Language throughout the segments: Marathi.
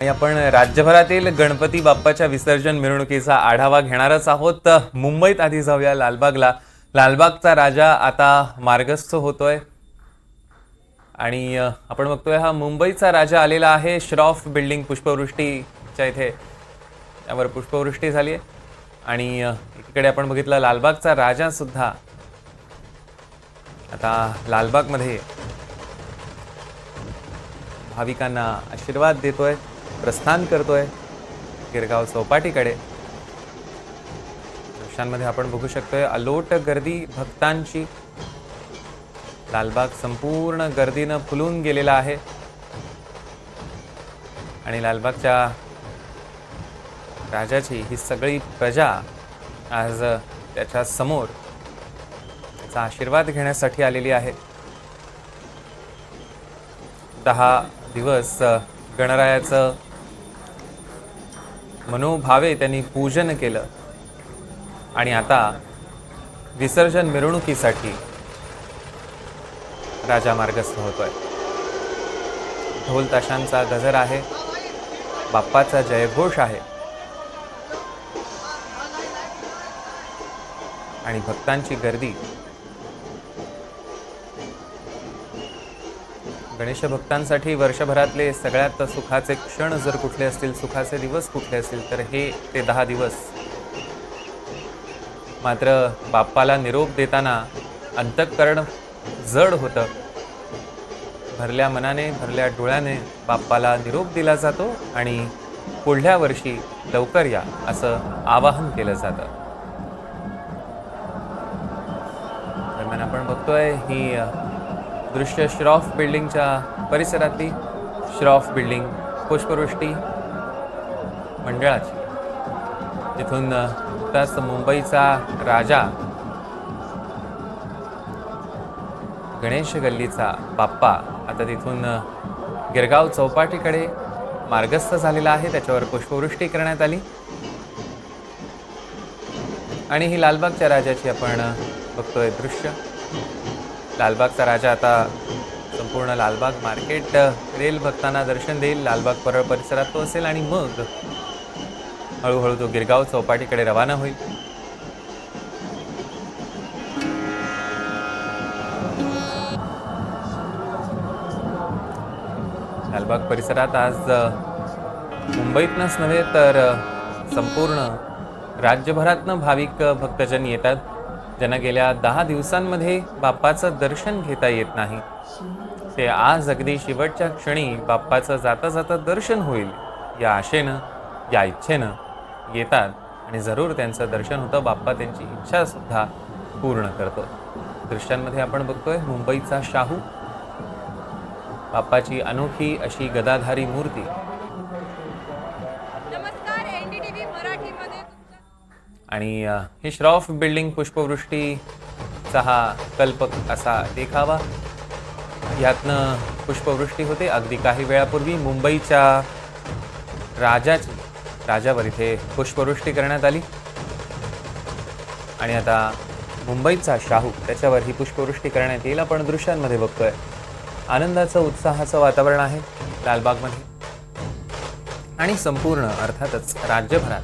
आपण राज्यभरातील गणपती बाप्पाच्या विसर्जन मिरवणुकीचा आढावा घेणारच आहोत। मुंबईत आधी जाऊया लालबागला। लालबागचा राजा आता मार्गस्थ होतोय आणि आपण बघतोय हा मुंबईचा राजा आलेला आहे। श्रॉफ बिल्डिंग पुष्पवृष्टीच्या इथे यावर पुष्पवृष्टी झाली आहे आणि एकीकडे आपण बघितलं लालबागचा राजा सुद्धा आता लालबागमध्ये भाविकांना आशीर्वाद देतोय, प्रस्थान करतोय गिरगाव चौपाटीकडे। दृश्यांमध्ये आपण बघू शकतोय अलोट गर्दी भक्तांची। लालबाग संपूर्ण गर्दीनं फुलून गेलेला आहे आणि लालबागच्या राजाची ही सगळी प्रजा आज त्याच्या समोर त्याचा आशीर्वाद घेण्यासाठी आलेली आहे। 10 दिवस गणरायाचं मनोभावे त्यांनी पूजन केलं आणि आता विसर्जन मिरवणुकीसाठी राजा मार्गस्थ होतोय। ढोल ताशांचा गजर आहे, बाप्पाचा जयघोष आहे आणि भक्तांची गर्दी। गणेश भक्तांसाठी वर्षभरातले सगळ्यात सुखाचे क्षण जर कुठले असतील, सुखाचे दिवस कुठले असतील तर हे ते 10 दिवस। मात्र बाप्पाला निरोप देताना अंतःकरण जड होतं। भरल्या मनाने भरल्या डोळ्याने बाप्पाला निरोप दिला जातो आणि पुढल्या वर्षी लवकर या असं आवाहन केलं जातं। दरम्यान आपण बघतोय ही दृश्य श्रॉफ बिल्डिंगच्या परिसरातली। श्रॉफ बिल्डिंग पुष्पवृष्टी मंडळाची, जिथून नुकताच मुंबईचा राजा गणेश गल्लीचा बाप्पा आता तिथून गिरगाव चौपाटीकडे मार्गस्थ झालेला आहे। त्याच्यावर पुष्पवृष्टी करण्यात आली आणि ही लालबागच्या राजाची आपण बघतोय दृश्य। लालबागचा राजा आता संपूर्ण लालबाग मार्केट रेल भक्तांना दर्शन देईल। लालबाग परळ परिसरात तो असेल आणि मग हळूहळू तो गिरगाव चौपाटीकडे रवाना होईल। लालबाग परिसरात आज मुंबईतनच नव्हे तर संपूर्ण राज्यभरातनं भाविक भक्तजन येतात, ज्यांना गेल्या 10 दिवसांमध्ये बाप्पाचं दर्शन घेता येत नाही। ते आज अगदी शेवटच्या क्षणी बाप्पाचं जाता जाता दर्शन होईल या आशेनं, या इच्छेनं येतात आणि जरूर त्यांचं दर्शन होतं। बाप्पा त्यांची इच्छा सुद्धा पूर्ण करतो। दृश्यांमध्ये आपण बघतोय मुंबईचा शाहू, बाप्पाची अनोखी अशी गदाधारी मूर्ती। आणि ही श्रॉफ बिल्डिंग पुष्पवृष्टीचा हा कल्पक असा देखावा। यातनं पुष्पवृष्टी होते। अगदी काही वेळापूर्वी मुंबईच्या राजावर इथे पुष्पवृष्टी करण्यात आली आणि आता मुंबईचा शाहू त्याच्यावर ही पुष्पवृष्टी करण्यात येईल। आपण दृश्यांमध्ये बघतोय आनंदाचं उत्साहाचं वातावरण आहे लालबागमध्ये आणि संपूर्ण अर्थातच राज्यभरात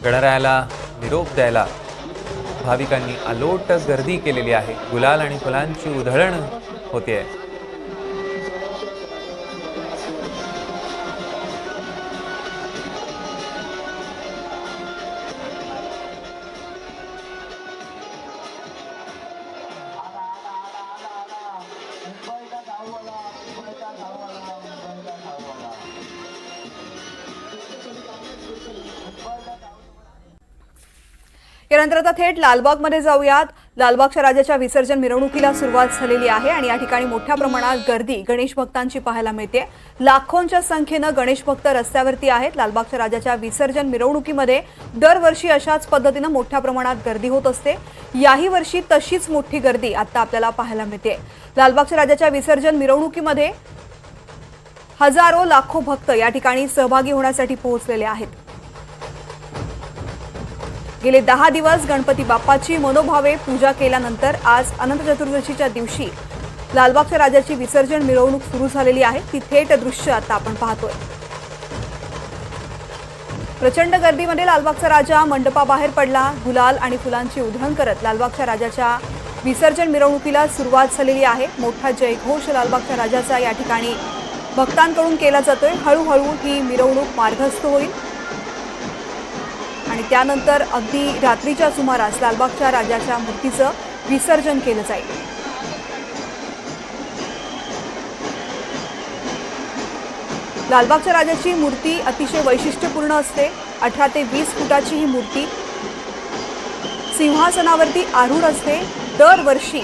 गणरायाला निरोप द्यायला भाविकांनी अलोट गर्दी केलेली आहे। गुलाल आणि फुलांची उधळण होते। यानंतर आता थेट लालबागमध्ये जाऊयात। लालबागच्या राजाच्या विसर्जन मिरवणुकीला सुरुवात झालेली आहे आणि या ठिकाणी मोठ्या प्रमाणात गर्दी गणेश भक्तांची पाहायला मिळते। लाखोंच्या संख्येनं गणेश भक्त रस्त्यावरती आहेत। लालबागच्या राजाच्या विसर्जन मिरवणुकीमध्ये दरवर्षी अशाच पद्धतीनं मोठ्या प्रमाणात गर्दी होत असते। याही वर्षी तशीच मोठी गर्दी आता आपल्याला पाहायला मिळते। लालबागच्या राजाच्या विसर्जन मिरवणुकीमध्ये हजारो लाखो भक्त या ठिकाणी सहभागी होण्यासाठी पोहोचलेले आहेत। गेले 10 दिवस गणपती बाप्पाची मनोभावे पूजा केल्यानंतर आज अनंत चतुर्दशीच्या दिवशी लालबागच्या राजाची विसर्जन मिरवणूक सुरू झालेली आहे। ती थेट दृश्य आता आपण पाहतोय। प्रचंड गर्दीमध्ये लालबागचा राजा मंडपाबाहेर पडला. गुलाल आणि फुलांची उधळण करत लालबागच्या राजाच्या विसर्जन मिरवणुकीला सुरुवात झालेली आहे. मोठा जयघोष लालबागच्या राजाचा या ठिकाणी भक्तांकडून केला जातोय. हळूहळू ही मिरवणूक मार्गस्थ होईल आणि त्यानंतर अगदी रात्रीच्या सुमारास लालबागच्या राजाच्या मूर्तीचं विसर्जन केलं जाईल. लालबागच्या राजाची मूर्ती अतिशय वैशिष्ट्यपूर्ण असते. 18 ते 20 फुटाची ही मूर्ती सिंहासनावरती आरूढ असते. दरवर्षी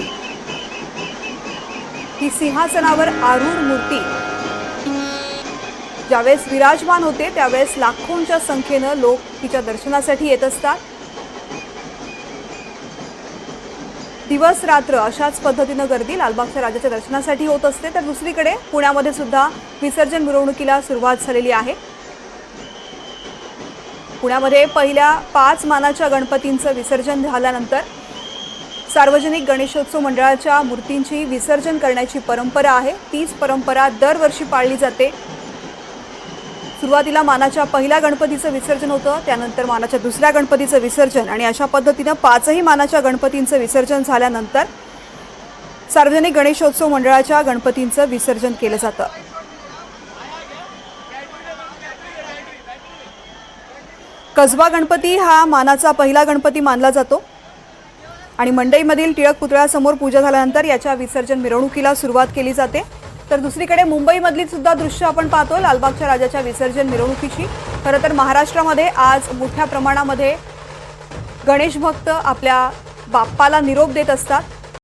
ही सिंहासनावर आरूढ मूर्ती ज्यावेळेस विराजमान होते त्यावेळेस लाखोंच्या संख्येनं लोक तिच्या दर्शनासाठी येत असतात. दिवस रात्र अशाच पद्धतीनं गर्दी लालबागच्या राजाच्या दर्शनासाठी होत असते. तर दुसरीकडे पुण्यामध्ये सुद्धा विसर्जन मिरवणुकीला सुरुवात झालेली आहे. पुण्यामध्ये पहिल्या 5 मानाच्या गणपतींचं विसर्जन झाल्यानंतर सार्वजनिक गणेशोत्सव मंडळाच्या मूर्तींची विसर्जन करण्याची परंपरा आहे. तीच परंपरा दरवर्षी पाळली जाते. सुरुवातीला मानाच्या पहिल्या गणपतीचं विसर्जन होतं, त्यानंतर मानाच्या दुसऱ्या गणपतीचं विसर्जन आणि अशा पद्धतीनं 5ही मानाच्या गणपतींचं विसर्जन झाल्यानंतर सार्वजनिक गणेशोत्सव मंडळाच्या गणपतींचं विसर्जन केलं जातं. कसबा गणपती हा मानाचा पहिला गणपती मानला जातो आणि मंडईमधील टिळक पुतळ्यासमोर पूजा झाल्यानंतर याच्या विसर्जन मिरवणुकीला सुरुवात केली जाते. तर दुसरीकडे मुंबईमधली सुद्धा दृश्य आपण पाहतो लालबागच्या राजाच्या विसर्जन मिरवणुकीची. खरं तर महाराष्ट्रामध्ये आज मोठ्या प्रमाणामध्ये गणेश भक्त आपल्या बाप्पाला निरोप देत असतात.